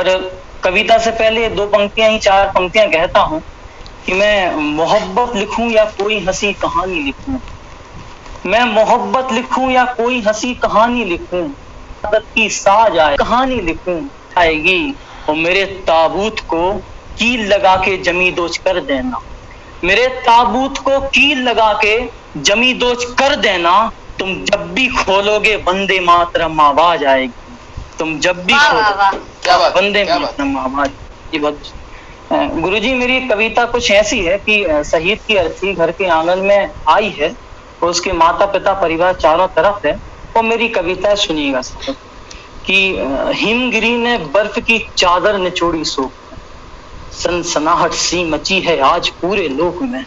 और कविता से पहले 2 पंक्तियां ही 4 पंक्तियां कहता हूं कि मैं मोहब्बत लिखूं या कोई हंसी कहानी लिखूं, मैं मोहब्बत लिखूं या कोई हंसी कहानी लिखूं, आदत की साज आए कहानी लिखूं आएगी और मेरे ताबूत को कील लगा के जमी दोच कर देना, मेरे ताबूत को कील लगा के जमी दोच कर देना। तुम जब भी खोलोगे वंदे मातरम आवाज आएगी, तुम जब भी खोलोगे वंदे मातरम आवाज। ये बहुत गुरुजी, मेरी कविता कुछ ऐसी है कि शहीद की अर्थी घर के आंगन में आई है और उसके माता पिता परिवार चारों तरफ है। और मेरी कविता सुनिएगा साहब कि हिमगिरी ने बर्फ की चादर निचोड़ी सो, सनसनाहट सी मची है आज पूरे लोक में,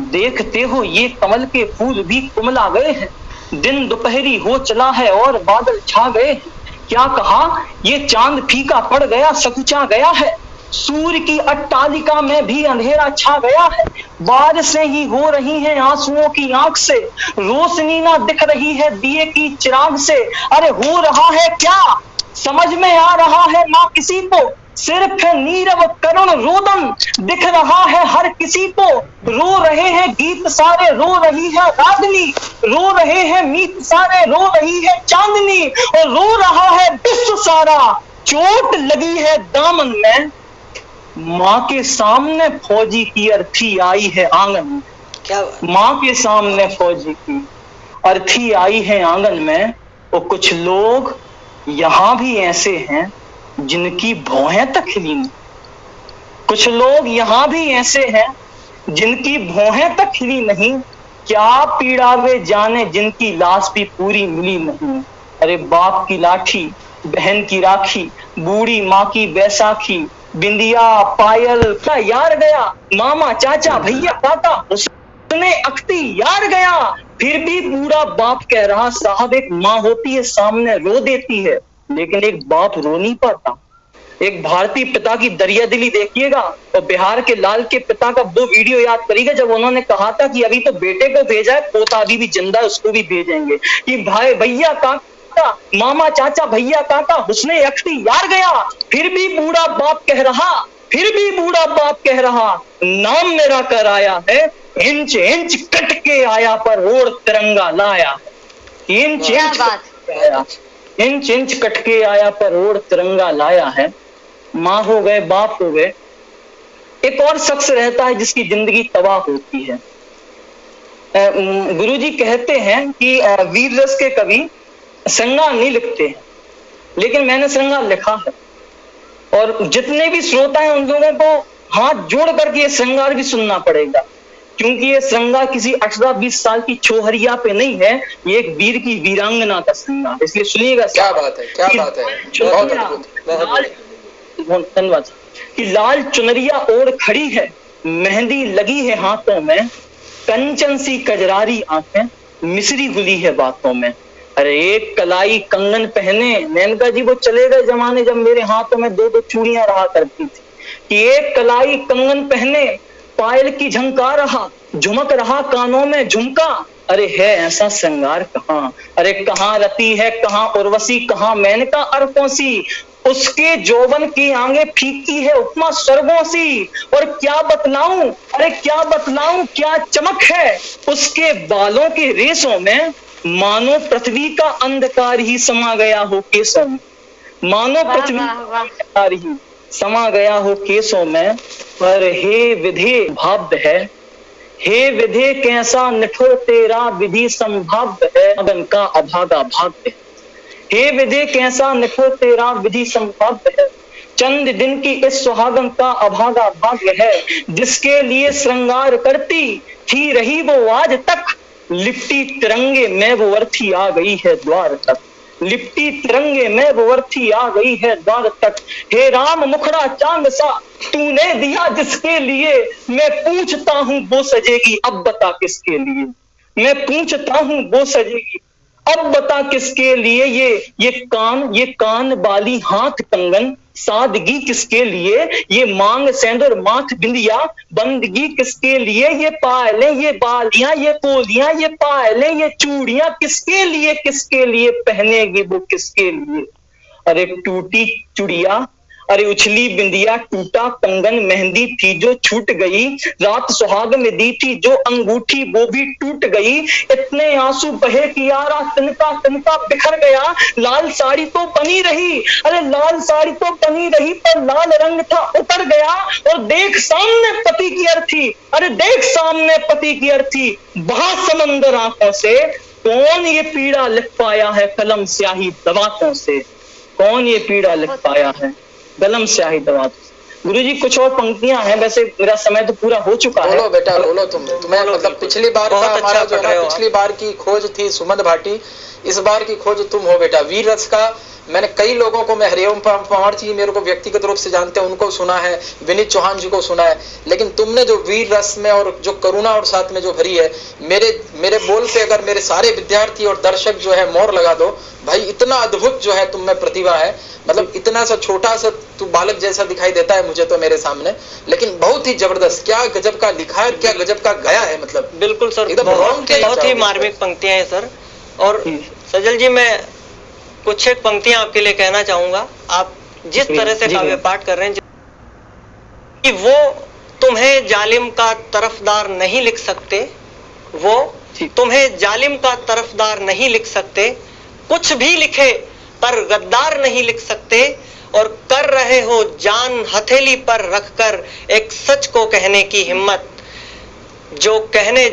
देखते हो ये कमल के फूल भी कुमला गए हैं, दिन दोपहरी हो चला है और बादल छा गए हैं, क्या कहा ये चांद फीका पड़ गया सकुचा गया है, सूर्य की अट्टालिका में भी अंधेरा छा गया है, बारिशें ही हो रही हैं आंसुओं की आंख से, रोशनी ना दिख रही है दिए की चिराग से, अरे हो रहा है क्या समझ में आ रहा है ना किसी को, सिर्फ नीरव करुण रोदन दिख रहा है हर किसी को, रो रहे हैं गीत सारे रो रही है रागनी, रो रहे हैं मीत सारे रो रही है चांदनी, और रो रहा है विश्व सारा चोट लगी है दामन में, माँ के सामने फौजी की अर्थी आई है आंगन में, क्या माँ के सामने फौजी की अर्थी आई है आंगन में। और कुछ लोग यहाँ भी ऐसे हैं जिनकी भौहें तक खिली नहीं, कुछ लोग यहाँ भी ऐसे हैं जिनकी भौहें तक खिली नहीं, क्या पीड़ा वे जाने जिनकी लाश भी पूरी मिली नहीं। अरे बाप की लाठी बहन की राखी, बूढ़ी माँ की बैसाखी, बिंदिया पायल का यार गया, मामा चाचा भैया काका उसने अख्ती यार गया, फिर भी बूढ़ा बाप कह रहा साहब एक माँ होती है सामने रो देती है, लेकिन एक बाप रो नहीं पाता। एक भारतीय पिता की दरिया दिली देखिएगा और बिहार के लाल के पिता का वो वीडियो याद करिएगा जब उन्होंने कहा था कि अभी तो बेटे को भेजा है, पोता अभी भी जिंदा है उसको भी भेजेंगे, कि भाई भैया काका मामा चाचा भैया काका हुस्ने अख्ती यार गया, फिर भी बूढ़ा बाप कह रहा, फिर भी बूढ़ा बाप कह रहा नाम मेरा कराया है, इंच इंच कट के आया पर ओढ़ तिरंगा लाया, इंच इंच कट के आया पर ओढ़ तिरंगा लाया है। माँ हो गए बाप हो गए, एक और शख्स रहता है जिसकी जिंदगी तबाह होती है। गुरुजी कहते हैं कि वीर रस के कवि श्रृंगार नहीं लिखते हैं, लेकिन मैंने श्रृंगार लिखा है और जितने भी श्रोता हैं उन लोगों को हाथ जोड़ करके ये श्रृंगार भी सुनना पड़ेगा, क्योंकि ये श्रृंगार किसी 18-20 साल की छोहरिया पे नहीं है, ये एक वीर की वीरांगना का श्रृंगार, इसलिए सुनिएगा। क्या बात है, क्या बात है, बहुत अद्भुत, धन्यवाद। कि लाल चुनरिया ओढ़ खड़ी है, मेहंदी लगी है हाथों में, कंचन सी कजरारी आंखें मिसरी गुली है बातों में। अरे एक कलाई कंगन पहने, मेनका जी वो चले गए जमाने जब मेरे हाथों में 2-2 चूड़ियां रहा करती थी, कि एक कलाई कंगन पहने पायल की झंकार रहा, झुमक रहा कानों में झुमका, अरे है ऐसा श्रृंगार कहाँ, अरे कहाँ रति है कहाँ उर्वशी कहाँ मेनका अरफों सी, उसके जौवन की आंखें फीकी है उपमा स्वर्गों सी, और क्या बतलाऊं, अरे क्या बतलाऊं क्या चमक है उसके बालों के रेशों में, मानो पृथ्वी का अंधकार ही समा गया हो केसों में, मानो पृथ्वी का अंधकार ही समा गया हो केसों में। पर हे विधे भाव्य है, हे विधे कैसा निठुर तेरा विधि संभाव्य है, अगन का अभागा भाग्य, हे विधे कैसा निठुर तेरा विधि संभाव्य है, चंद दिन की इस सुहागन का अभागा भाग्य है, जिसके लिए श्रृंगार करती थी रही वो आज तक, लिपटी तिरंगे में वो अर्थी आ गई है द्वार तक, लिपटी तिरंगे में वो अर्थी आ गई है द्वार तक। हे राम मुखड़ा चांद सा तूने दिया जिसके लिए, मैं पूछता हूँ वो सजेगी अब बता किसके लिए, मैं पूछता हूँ वो सजेगी अब बता किसके लिए, ये कान बाली हाथ कंगन सादगी किसके लिए, ये मांग सेंदूर माथ बिंदिया बंदगी किसके लिए, ये पायलें ये बालियां ये कोलियां ये पायलें ये चूड़ियां किसके लिए पहनेगी वो किसके लिए। अरे टूटी चुड़िया अरे उछली बिंदिया टूटा कंगन मेहंदी थी जो छूट गई, रात सुहाग में दी थी जो अंगूठी वो भी टूट गई, इतने आंसू बहे कि यारा तिनका तिनका बिखर गया, लाल साड़ी तो बनी रही, अरे लाल साड़ी तो बनी रही पर लाल रंग था उतर गया, और देख सामने पति की अर्थी, अरे देख सामने पति की अर्थी, बहा समंदर आंखों से, कौन ये पीड़ा लिख पाया है कलम स्याही दवातों से, कौन ये पीड़ा लिख पाया है कलम स्याही दवातों से। गुरुजी कुछ और पंक्तियां हैं, वैसे मेरा समय तो पूरा हो चुका है। बोलो बेटा बोलो, तुम्हें मतलब पिछली बार का हमारा जो है पिछली बार की खोज थी सुमन भाटी, इस बार की खोज तुम हो बेटा। वीर रस का मैंने कई लोगों को, मैं हरिओम पवार जी मेरे को व्यक्तिगत रूप से जानते हैं, उनको सुना है, विनीत चौहान जी को सुना है, लेकिन तुमने जो वीर रस में और जो करुणा और साथ में जो भरी है, मेरे बोल पे अगर मेरे सारे विद्यार्थी और दर्शक जो है मोहर लगा दो भाई, इतना अद्भुत जो है तुम में प्रतिभा है। मतलब इतना सा छोटा सा तू बालक जैसा दिखाई देता है मुझे तो मेरे सामने, लेकिन बहुत ही जबरदस्त, क्या गजब का लिखा है, क्या गजब का गया है। मतलब बिल्कुल सर, बहुत ही मार्मिक पंक्तियां हैं सर। और सजल जी मैं कुछ एक पंक्तियां आपके लिए कहना चाहूंगा। आप जिस तरह से काव्य पाठ कर रहे हैं कि वो तुम्हें जालिम का तरफदार नहीं लिख सकते, वो तुम्हें जालिम का तरफदार नहीं लिख सकते, कुछ भी लिखे पर गद्दार नहीं लिख सकते, और कर रहे हो जान हथेली पर रखकर एक सच को कहने की हिम्मत, जो कहने